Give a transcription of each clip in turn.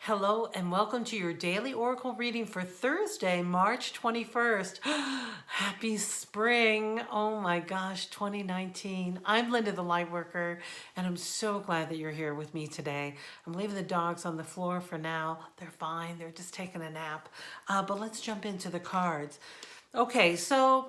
Hello and welcome to your daily oracle reading for Thursday, March 21st. Happy spring. Oh my gosh, 2019. I'm Linda the Lightworker and I'm so glad that you're here with me today. I'm leaving the dogs on the floor for now. They're fine. They're just taking a nap. But let's jump into the cards. Okay, so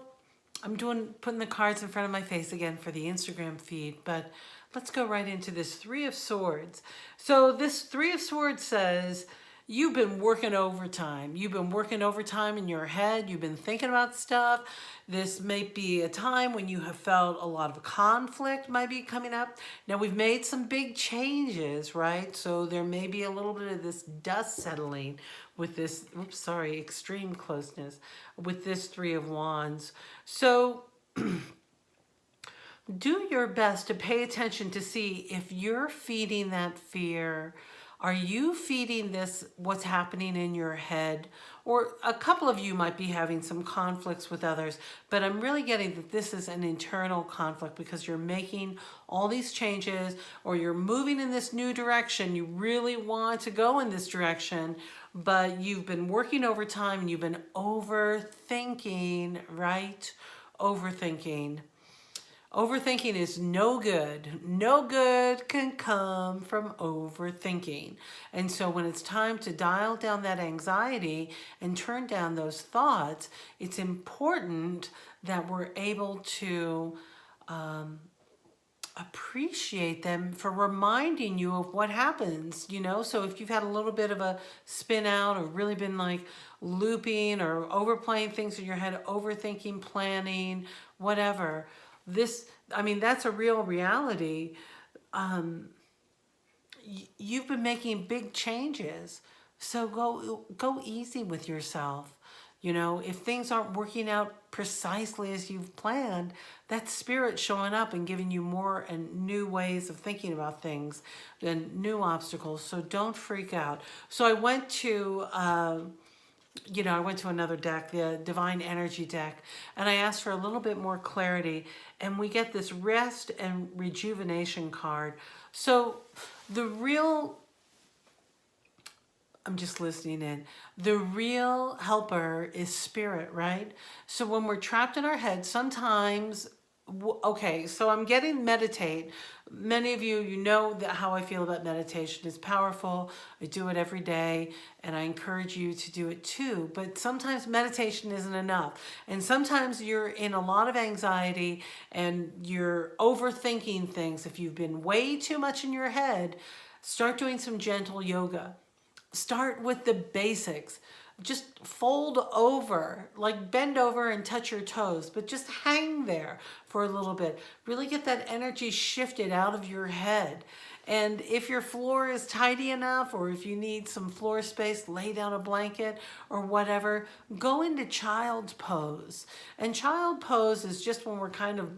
I'm putting the cards in front of my face again for the Instagram feed, but let's go right into this Three of Swords. So this Three of Swords says, you've been working overtime. You've been working overtime in your head. You've been thinking about stuff. This may be a time when you have felt a lot of conflict might be coming up. Now we've made some big changes, right? So there may be a little bit of this dust settling with this, extreme closeness with this Three of Wands. So do your best to pay attention to see if you're feeding that fear. Are you feeding this, what's happening in your head? Or a couple of you might be having some conflicts with others, but I'm really getting that this is an internal conflict because you're making all these changes or you're moving in this new direction. You really want to go in this direction, but you've been working overtime and you've been overthinking, right? Overthinking. Overthinking is no good. No good can come from overthinking. And so when it's time to dial down that anxiety and turn down those thoughts, it's important that we're able to appreciate them for reminding you of what happens, you know? So if you've had a little bit of a spin out or really been like looping or overplaying things in your head, overthinking, planning, whatever, that's a real reality. You've been making big changes. So go easy with yourself. You know, if things aren't working out precisely as you've planned, that's spirit showing up and giving you more and new ways of thinking about things and new obstacles. So don't freak out. So I went to another deck, the Divine Energy deck, and I asked for a little bit more clarity, and we get this Rest and Rejuvenation card. So I'm just listening in. The real helper is spirit, right? So when we're trapped in our head, sometimes, okay, so I'm getting meditate. Many of you, you know how I feel about meditation. It's powerful. I do it every day, and I encourage you to do it too. But sometimes meditation isn't enough. And sometimes you're in a lot of anxiety and you're overthinking things. If you've been way too much in your head, start doing some gentle yoga. Start with the basics. Just fold over, like bend over and touch your toes, but just hang there for a little bit. Really get that energy shifted out of your head. And if your floor is tidy enough, or if you need some floor space, lay down a blanket or whatever, go into child's pose. And child pose is just when we're kind of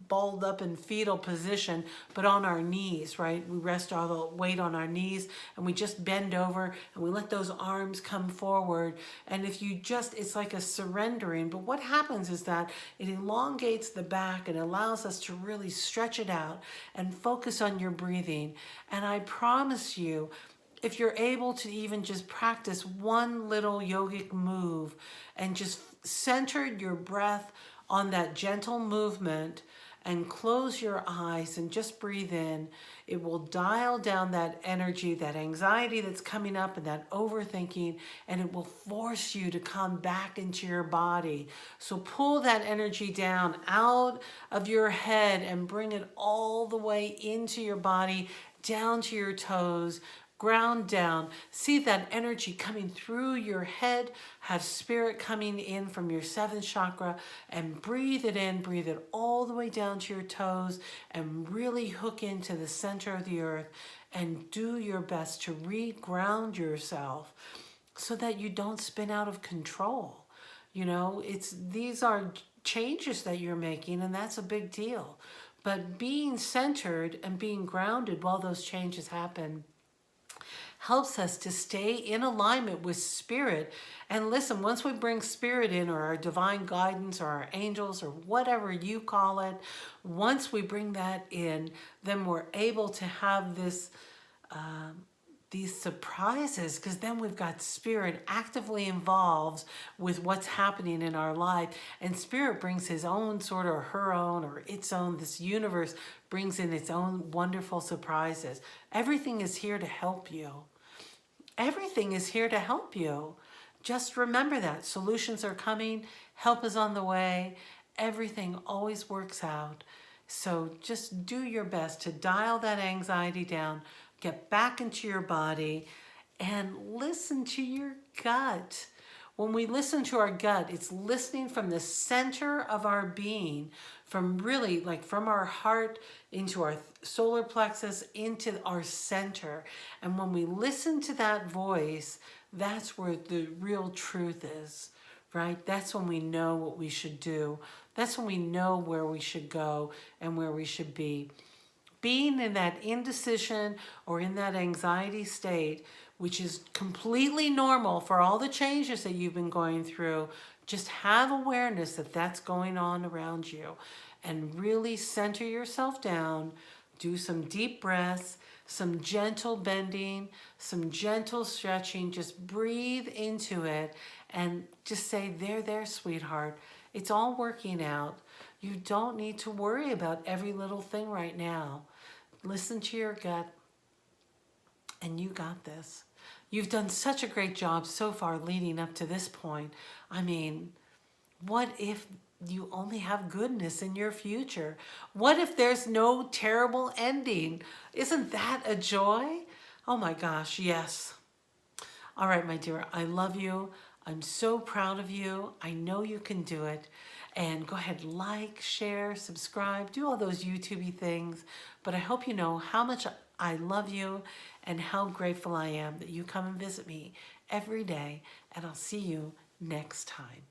balled up in fetal position, but on our knees, right? We rest all the weight on our knees and we just bend over and we let those arms come forward. And if you it's like a surrendering, but what happens is that it elongates the back and allows us to really stretch it out and focus on your breathing. And I promise you, if you're able to even just practice one little yogic move and just center your breath on that gentle movement and close your eyes and just breathe in, it will dial down that energy, that anxiety that's coming up and that overthinking, and it will force you to come back into your body. So pull that energy down out of your head and bring it all the way into your body, down to your toes, ground down. See that energy coming through your head, have spirit coming in from your seventh chakra, and breathe it in, breathe it all the way down to your toes, and really hook into the center of the earth and do your best to re-ground yourself so that you don't spin out of control. You know, these are changes that you're making, and that's a big deal. But being centered and being grounded while those changes happen helps us to stay in alignment with spirit. And listen, once we bring spirit in, or our divine guidance, or our angels, or whatever you call it, once we bring that in, then we're able to have this these surprises, because then we've got spirit actively involved with what's happening in our life, and spirit brings his own sort of her own or its own, this universe brings in its own wonderful surprises. Everything is here to help you. Everything is here to help you. Just remember that solutions are coming, help is on the way, everything always works out. So just do your best to dial that anxiety down, get back into your body, and listen to your gut. When we listen to our gut, it's listening from the center of our being, from really like from our heart into our solar plexus, into our center. And when we listen to that voice, that's where the real truth is, right? That's when we know what we should do. That's when we know where we should go and where we should be. Being in that indecision or in that anxiety state, which is completely normal for all the changes that you've been going through, just have awareness that that's going on around you, and really center yourself down, do some deep breaths, some gentle bending, some gentle stretching, just breathe into it and just say, there, sweetheart, it's all working out. You don't need to worry about every little thing right now. Listen to your gut, and you got this. You've done such a great job so far leading up to this point. I mean, what if you only have goodness in your future? What if there's no terrible ending? Isn't that a joy? Oh my gosh, yes. All right, my dear, I love you. I'm so proud of you. I know you can do it. And go ahead, like, share, subscribe, do all those YouTubey things. But I hope you know how much I love you and how grateful I am that you come and visit me every day. And I'll see you next time.